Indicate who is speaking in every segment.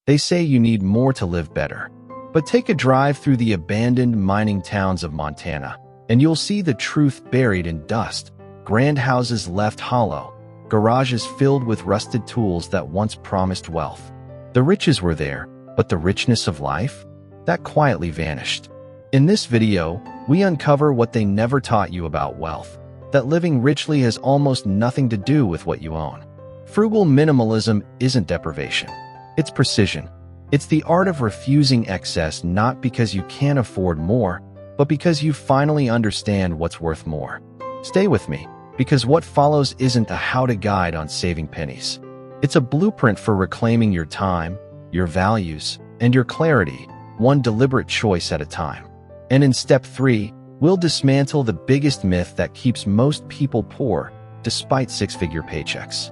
Speaker 1: They say you need more to live better. But take a drive through the abandoned mining towns of Montana, and you'll see the truth buried in dust. Grand houses left hollow, garages filled with rusted tools that once promised wealth. The riches were there, but the richness of life? That quietly vanished. In this video, we uncover what they never taught you about wealth, that living richly has almost nothing to do with what you own. Frugal minimalism isn't deprivation. It's precision. It's the art of refusing excess not because you can't afford more, but because you finally understand what's worth more. Stay with me, because what follows isn't a how-to guide on saving pennies. It's a blueprint for reclaiming your time, your values, and your clarity, one deliberate choice at a time. And in step 3, we'll dismantle the biggest myth that keeps most people poor, despite six-figure paychecks.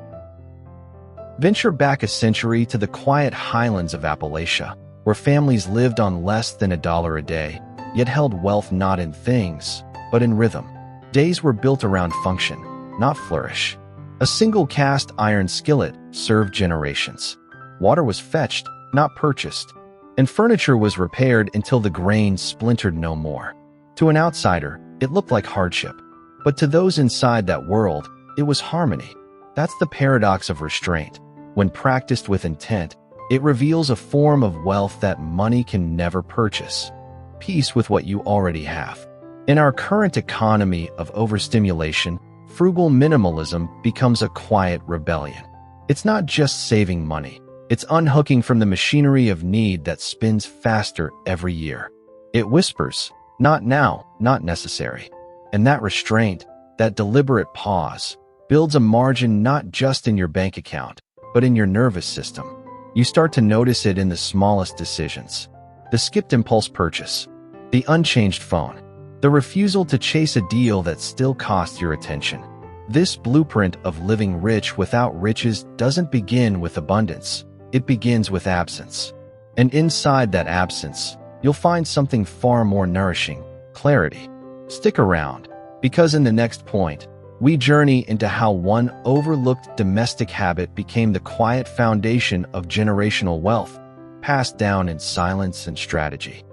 Speaker 1: Venture back a century to the quiet highlands of Appalachia, where families lived on less than $1 a day, yet held wealth not in things, but in rhythm. Days were built around function, not flourish. A single cast iron skillet served generations. Water was fetched, not purchased. And furniture was repaired until the grain splintered no more. To an outsider, it looked like hardship. But to those inside that world, it was harmony. That's the paradox of restraint. When practiced with intent, it reveals a form of wealth that money can never purchase. Peace with what you already have. In our current economy of overstimulation, frugal minimalism becomes a quiet rebellion. It's not just saving money. It's unhooking from the machinery of need that spins faster every year. It whispers, not now, not necessary. And that restraint, that deliberate pause, builds a margin not just in your bank account, but in your nervous system. You start to notice it in the smallest decisions. The skipped impulse purchase, the unchanged phone, the refusal to chase a deal that still costs your attention. This blueprint of living rich without riches doesn't begin with abundance. It begins with absence. And inside that absence, you'll find something far more nourishing: clarity. Stick around, because in the next point, we journey into how one overlooked domestic habit became the quiet foundation of generational wealth, passed down in silence and strategy.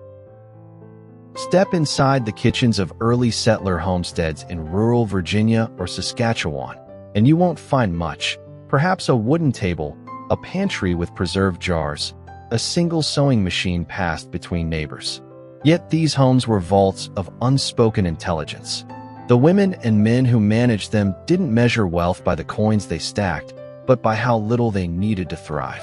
Speaker 1: Step inside the kitchens of early settler homesteads in rural Virginia or Saskatchewan, and you won't find much. Perhaps a wooden table, a pantry with preserved jars, a single sewing machine passed between neighbors. Yet these homes were vaults of unspoken intelligence. The women and men who managed them didn't measure wealth by the coins they stacked, but by how little they needed to thrive.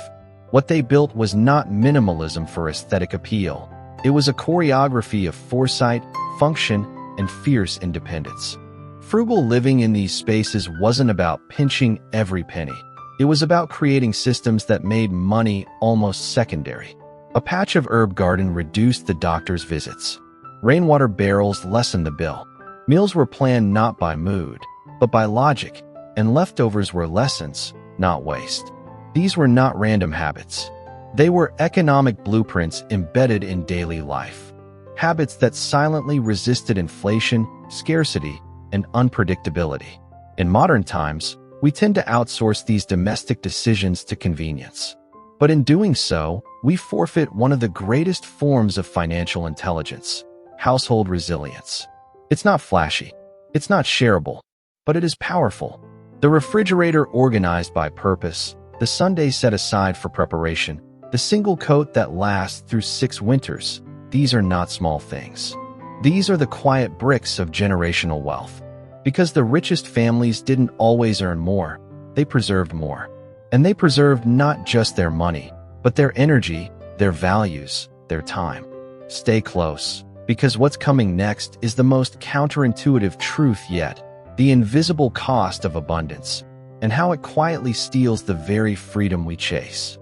Speaker 1: What they built was not minimalism for aesthetic appeal. It was a choreography of foresight, function, and fierce independence. Frugal living in these spaces wasn't about pinching every penny. It was about creating systems that made money almost secondary. A patch of herb garden reduced the doctor's visits. Rainwater barrels lessened the bill. Meals were planned not by mood, but by logic, and leftovers were lessons, not waste. These were not random habits. They were economic blueprints embedded in daily life. Habits that silently resisted inflation, scarcity, and unpredictability. In modern times, we tend to outsource these domestic decisions to convenience. But in doing so, we forfeit one of the greatest forms of financial intelligence: household resilience. It's not flashy, it's not shareable, but it is powerful. The refrigerator organized by purpose, the Sunday set aside for preparation, the single coat that lasts through 6 winters. These are not small things. These are the quiet bricks of generational wealth. Because the richest families didn't always earn more, they preserved more. And they preserved not just their money, but their energy, their values, their time. Stay close, because what's coming next is the most counterintuitive truth yet: the invisible cost of abundance, and how it quietly steals the very freedom we chase.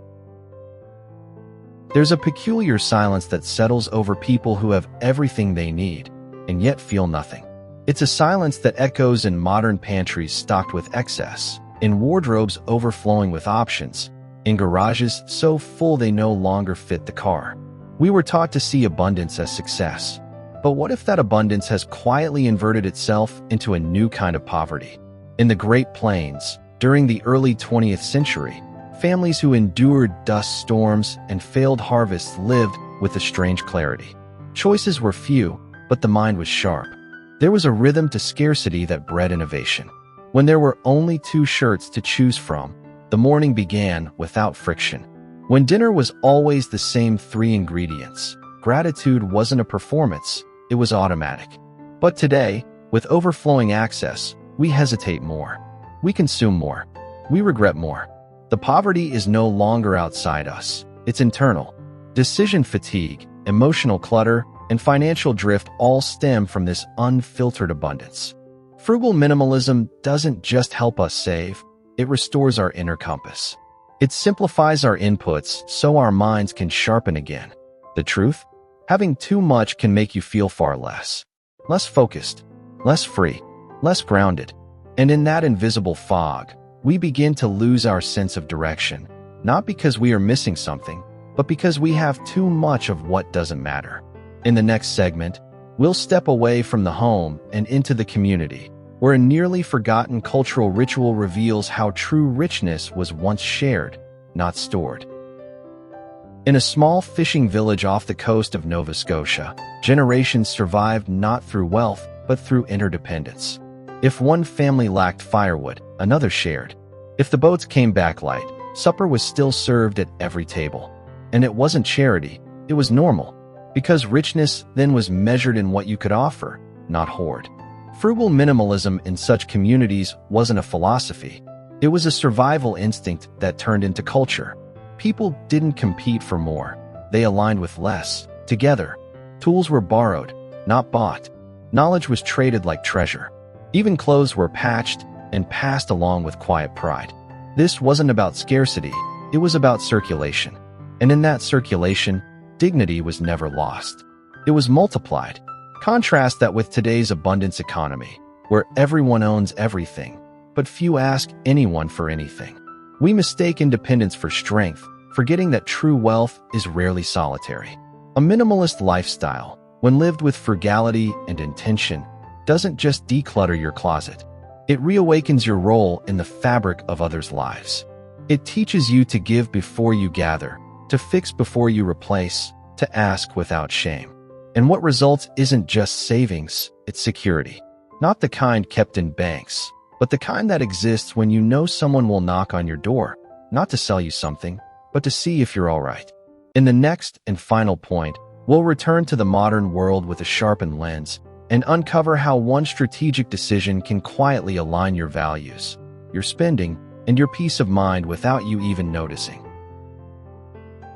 Speaker 1: There's a peculiar silence that settles over people who have everything they need, and yet feel nothing. It's a silence that echoes in modern pantries stocked with excess, in wardrobes overflowing with options, in garages so full they no longer fit the car. We were taught to see abundance as success. But what if that abundance has quietly inverted itself into a new kind of poverty? In the Great Plains, during the early 20th century, Families who endured dust storms and failed harvests lived with a strange clarity. Choices were few, but the mind was sharp. There was a rhythm to scarcity that bred innovation. When there were only 2 shirts to choose from, the morning began without friction. When dinner was always the same 3 ingredients, gratitude wasn't a performance, it was automatic. But today, with overflowing access, we hesitate more. We consume more. We regret more. The poverty is no longer outside us. It's internal. Decision fatigue, emotional clutter, and financial drift all stem from this unfiltered abundance. Frugal minimalism doesn't just help us save, it restores our inner compass. It simplifies our inputs so our minds can sharpen again. The truth? Having too much can make you feel far less. Less focused, less free, less grounded. And in that invisible fog, we begin to lose our sense of direction, not because we are missing something, but because we have too much of what doesn't matter. In the next segment, we'll step away from the home and into the community, where a nearly forgotten cultural ritual reveals how true richness was once shared, not stored. In a small fishing village off the coast of Nova Scotia, generations survived not through wealth, but through interdependence. If one family lacked firewood, another shared. If the boats came back light, supper was still served at every table. And it wasn't charity, it was normal, because richness then was measured in what you could offer, not hoard. Frugal minimalism in such communities wasn't a philosophy. It was a survival instinct that turned into culture. People didn't compete for more. They aligned with less, together. Tools were borrowed, not bought. Knowledge was traded like treasure. Even clothes were patched and passed along with quiet pride. This wasn't about scarcity, it was about circulation. And in that circulation, dignity was never lost. It was multiplied. Contrast that with today's abundance economy, where everyone owns everything, but few ask anyone for anything. We mistake independence for strength, forgetting that true wealth is rarely solitary. A minimalist lifestyle, when lived with frugality and intention, doesn't just declutter your closet. It reawakens your role in the fabric of others' lives. It teaches you to give before you gather, to fix before you replace, to ask without shame. And what results isn't just savings, it's security. Not the kind kept in banks, but the kind that exists when you know someone will knock on your door, not to sell you something, but to see if you're all right. In the next and final point, we'll return to the modern world with a sharpened lens and uncover how one strategic decision can quietly align your values, your spending, and your peace of mind without you even noticing.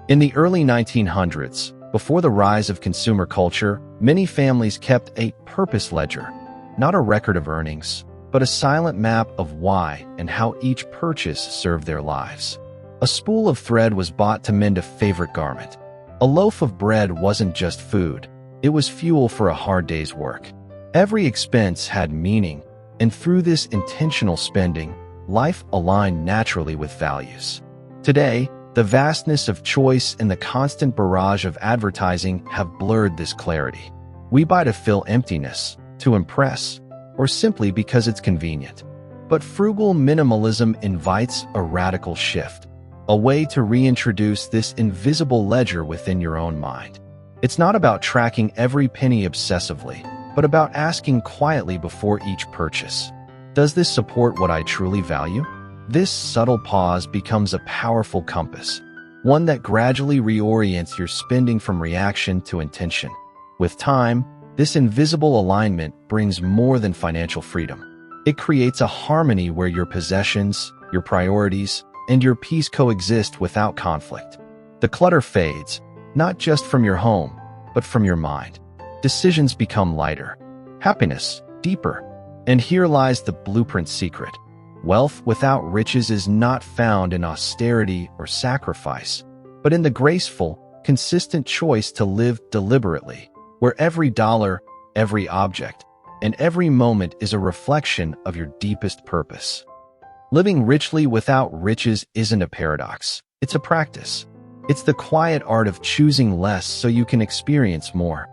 Speaker 1: In the early 1900s, before the rise of consumer culture, many families kept a purpose ledger, not a record of earnings, but a silent map of why and how each purchase served their lives. A spool of thread was bought to mend a favorite garment. A loaf of bread wasn't just food, it was fuel for a hard day's work. Every expense had meaning, and through this intentional spending, life aligned naturally with values. Today, the vastness of choice and the constant barrage of advertising have blurred this clarity. We buy to fill emptiness, to impress, or simply because it's convenient. But frugal minimalism invites a radical shift, a way to reintroduce this invisible ledger within your own mind. It's not about tracking every penny obsessively, but about asking quietly before each purchase. Does this support what I truly value? This subtle pause becomes a powerful compass, one that gradually reorients your spending from reaction to intention. With time, this invisible alignment brings more than financial freedom. It creates a harmony where your possessions, your priorities, and your peace coexist without conflict. The clutter fades, not just from your home, but from your mind. Decisions become lighter, happiness deeper. And here lies the blueprint secret. Wealth without riches is not found in austerity or sacrifice, but in the graceful, consistent choice to live deliberately, where every dollar, every object, and every moment is a reflection of your deepest purpose. Living richly without riches isn't a paradox, it's a practice. It's the quiet art of choosing less so you can experience more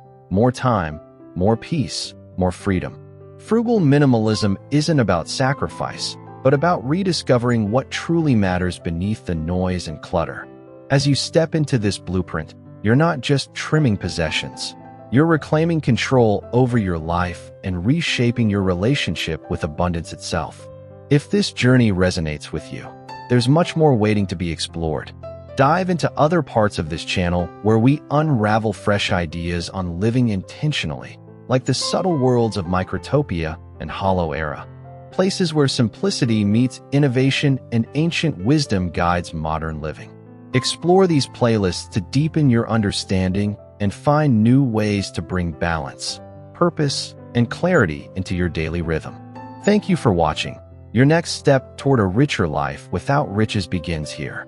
Speaker 1: time, more peace, more freedom. Frugal minimalism isn't about sacrifice, but about rediscovering what truly matters beneath the noise and clutter. As you step into this blueprint, you're not just trimming possessions. You're reclaiming control over your life and reshaping your relationship with abundance itself. If this journey resonates with you, there's much more waiting to be explored. Dive into other parts of this channel where we unravel fresh ideas on living intentionally, like the subtle worlds of Microtopia and Hollow Era, places where simplicity meets innovation and ancient wisdom guides modern living. Explore these playlists to deepen your understanding and find new ways to bring balance, purpose, and clarity into your daily rhythm. Thank you for watching. Your next step toward a richer life without riches begins here.